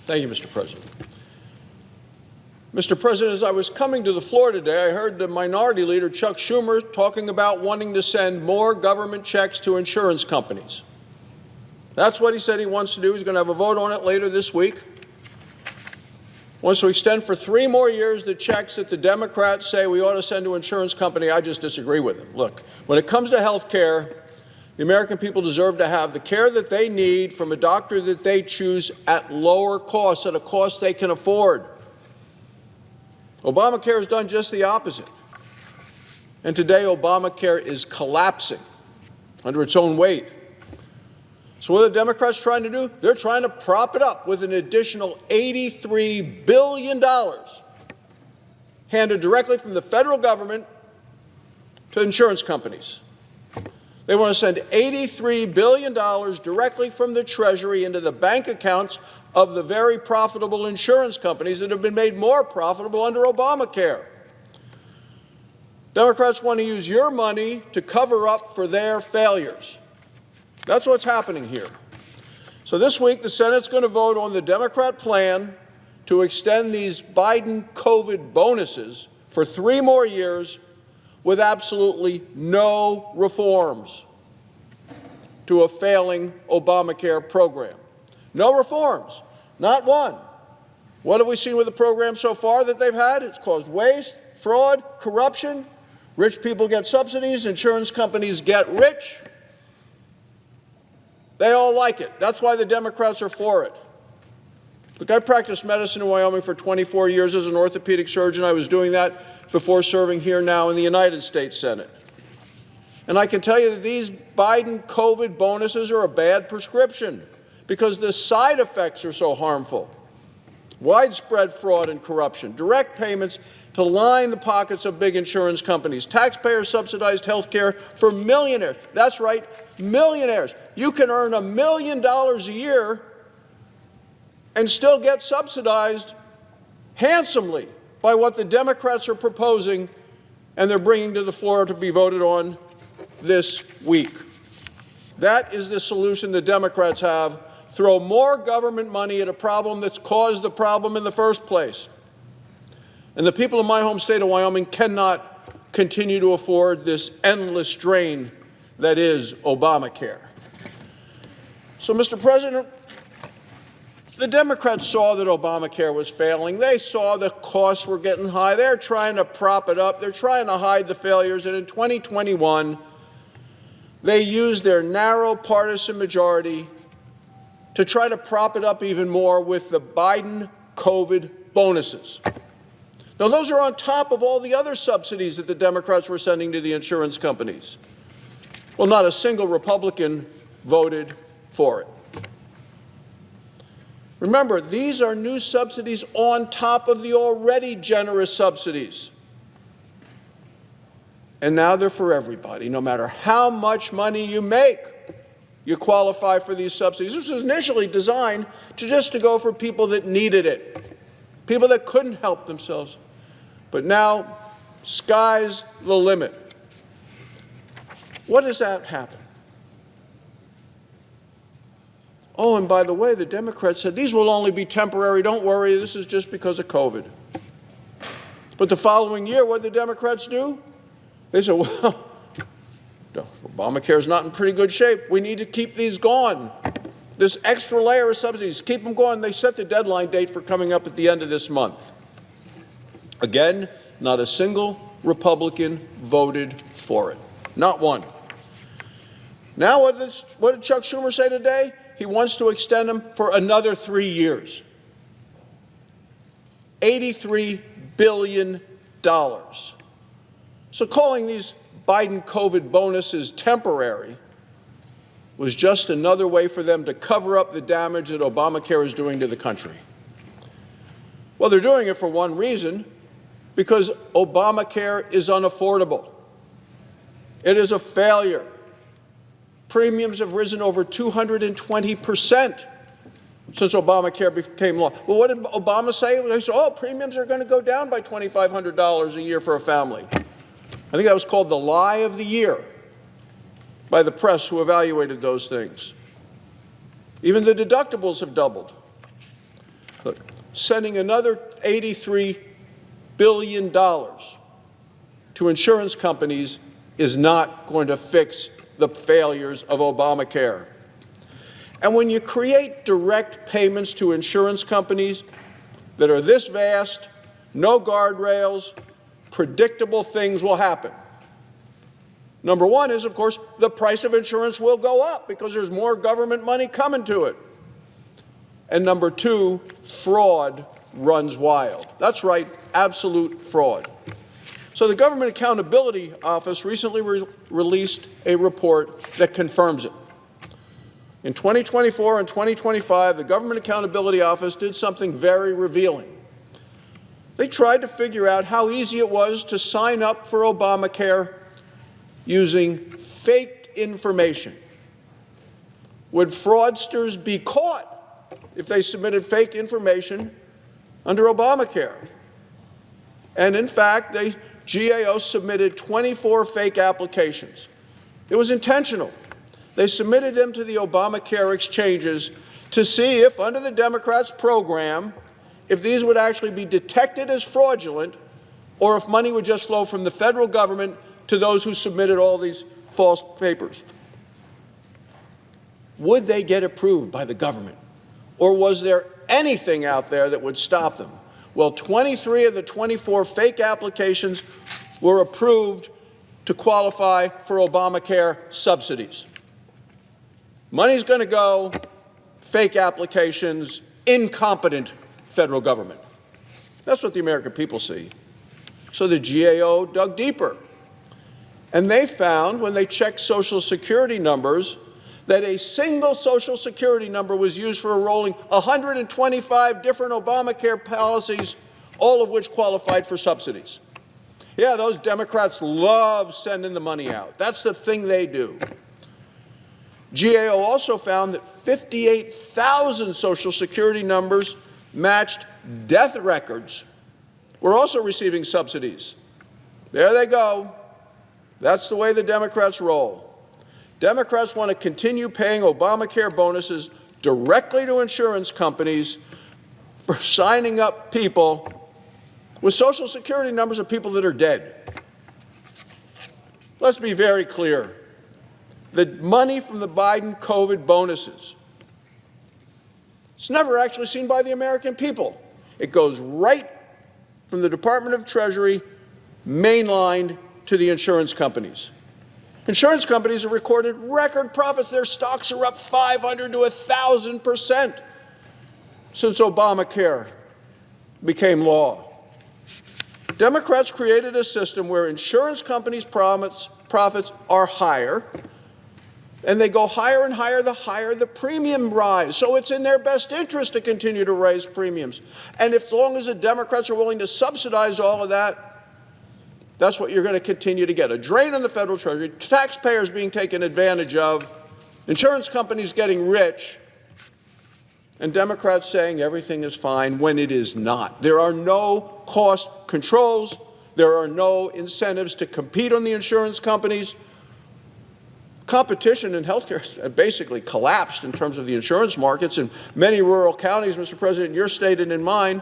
Thank you, Mr. President. Mr. President, as I was coming to the floor today, I heard the Minority Leader, Chuck Schumer, talking about wanting to send more government checks to insurance companies. That's what he said he wants to do. He's going to have a vote on it later this week. Wants to extend for 3 more years the checks that the Democrats say we ought to send to insurance company. I just disagree with him. Look, when it comes to health care, the American people deserve to have the care that they need from a doctor that they choose at lower costs, at a cost they can afford. Obamacare has done just the opposite. And today, Obamacare is collapsing under its own weight. So what are the Democrats trying to do? They're trying to prop it up with an additional $83 billion handed directly from the federal government to insurance companies. They want to send $83 billion directly from the Treasury into the bank accounts of the very profitable insurance companies that have been made more profitable under Obamacare. Democrats want to use your money to cover up for their failures. That's what's happening here. So this week, the Senate's going to vote on the Democrat plan to extend these Biden COVID bonuses for 3 more years with absolutely no reforms to a failing Obamacare program. No reforms, not one. What have we seen with the program so far that they've had? It's caused waste, fraud, corruption. Rich people get subsidies, insurance companies get rich. They all like it. That's why the Democrats are for it. Look, I practiced medicine in Wyoming for 24 years as an orthopedic surgeon. I was doing that before serving here now in the United States Senate. And I can tell you that these Biden COVID bonuses are a bad prescription because the side effects are so harmful. Widespread fraud and corruption, direct payments to line the pockets of big insurance companies, taxpayer-subsidized health care for millionaires. That's right, millionaires. You can earn $1 million a year and still get subsidized handsomely by what the Democrats are proposing and they're bringing to the floor to be voted on this week. That is the solution the Democrats have. Throw more government money at a problem that's caused the problem in the first place. And the people of my home state of Wyoming cannot continue to afford this endless drain that is Obamacare. So, Mr. President, the Democrats saw that Obamacare was failing. They saw the costs were getting high. They're trying to prop it up. They're trying to hide the failures. And in 2021, they used their narrow partisan majority to try to prop it up even more with the Biden COVID bonuses. Now, those are on top of all the other subsidies that the Democrats were sending to the insurance companies. Well, not a single Republican voted for it. Remember, these are new subsidies on top of the already generous subsidies. And now they're for everybody. No matter how much money you make, you qualify for these subsidies. This was initially designed to go for people that needed it, people that couldn't help themselves. But now, sky's the limit. What does that happen? Oh, and by the way, the Democrats said these will only be temporary. Don't worry, this is just because of COVID. But the following year, what did the Democrats do? They said, well, Obamacare is not in pretty good shape. We need to keep these going. This extra layer of subsidies, keep them going. They set the deadline date for coming up at the end of this month. Again, not a single Republican voted for it. Not one. Now, what did Chuck Schumer say today? He wants to extend them for another 3 years. $83 billion. So calling these Biden COVID bonuses temporary was just another way for them to cover up the damage that Obamacare is doing to the country. Well, they're doing it for one reason, because Obamacare is unaffordable. It is a failure. Premiums have risen over 220% since Obamacare became law. Well, what did Obama say? He said, oh, premiums are going to go down by $2,500 a year for a family. I think that was called the lie of the year by the press who evaluated those things. Even the deductibles have doubled. Look, sending another $83 billion to insurance companies is not going to fix the failures of Obamacare. And when you create direct payments to insurance companies that are this vast, no guardrails, predictable things will happen. Number one is, of course, the price of insurance will go up because there's more government money coming to it. And number two, fraud runs wild. That's right, absolute fraud. So the Government Accountability Office recently released a report that confirms it. In 2024 and 2025, the Government Accountability Office did something very revealing. They tried to figure out how easy it was to sign up for Obamacare using fake information. Would fraudsters be caught if they submitted fake information under Obamacare? And in fact, the GAO submitted 24 fake applications. It was intentional. They submitted them to the Obamacare exchanges to see if, under the Democrats' program, if these would actually be detected as fraudulent or if money would just flow from the federal government to those who submitted all these false papers. Would they get approved by the government? Or was there anything out there that would stop them? Well, 23 of the 24 fake applications were approved to qualify for Obamacare subsidies. Money's going to go, fake applications, incompetent federal government. That's what the American people see. So the GAO dug deeper. And they found, when they checked Social Security numbers, that a single Social Security number was used for enrolling 125 different Obamacare policies, all of which qualified for subsidies. Yeah, those Democrats love sending the money out. That's the thing they do. GAO also found that 58,000 Social Security numbers matched death records were also receiving subsidies. There they go. That's the way the Democrats roll. Democrats want to continue paying Obamacare bonuses directly to insurance companies for signing up people with Social Security numbers of people that are dead. Let's be very clear. The money from the Biden COVID bonuses, it's never actually seen by the American people. It goes right from the Department of Treasury, mainlined to the insurance companies. Insurance companies have recorded record profits. Their stocks are up 500 to 1,000% since Obamacare became law. Democrats created a system where insurance companies' profits are higher, and they go higher and higher the higher the premium rise. So it's in their best interest to continue to raise premiums. And as long as the Democrats are willing to subsidize all of that, that's what you're going to continue to get. A drain on the federal treasury, taxpayers being taken advantage of, insurance companies getting rich, and Democrats saying everything is fine when it is not. There are no cost controls. There are no incentives to compete on the insurance companies. Competition in healthcare has basically collapsed in terms of the insurance markets. In many rural counties, Mr. President, in your state and in mine,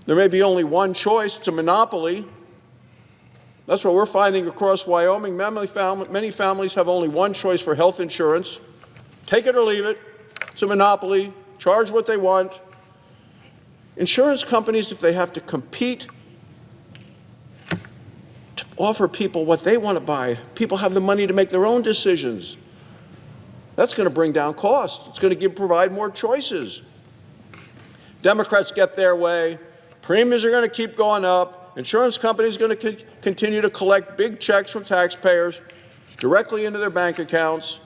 there may be only one choice. It's a monopoly. That's what we're finding across Wyoming. Many families have only one choice for health insurance. Take it or leave it. It's a monopoly. Charge what they want. Insurance companies, if they have to compete to offer people what they want to buy, people have the money to make their own decisions. That's going to bring down costs. It's going to provide more choices. Democrats get their way. Premiums are going to keep going up. Insurance companies are going to continue to collect big checks from taxpayers directly into their bank accounts.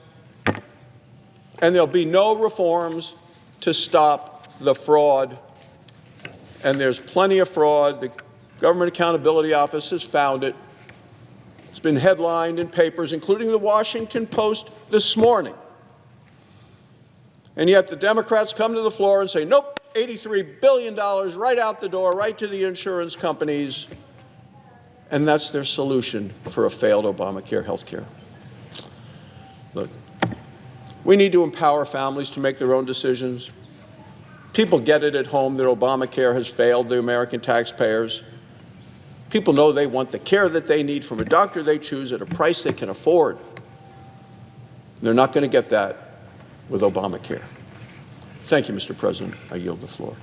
And there'll be no reforms to stop the fraud. And there's plenty of fraud. The Government Accountability Office has found it. It's been headlined in papers, including the Washington Post this morning. And yet the Democrats come to the floor and say, nope, $83 billion right out the door, right to the insurance companies. And that's their solution for a failed Obamacare health care. Look, we need to empower families to make their own decisions. People get it at home that Obamacare has failed the American taxpayers. People know they want the care that they need from a doctor they choose at a price they can afford. They're not going to get that with Obamacare. Thank you, Mr. President. I yield the floor.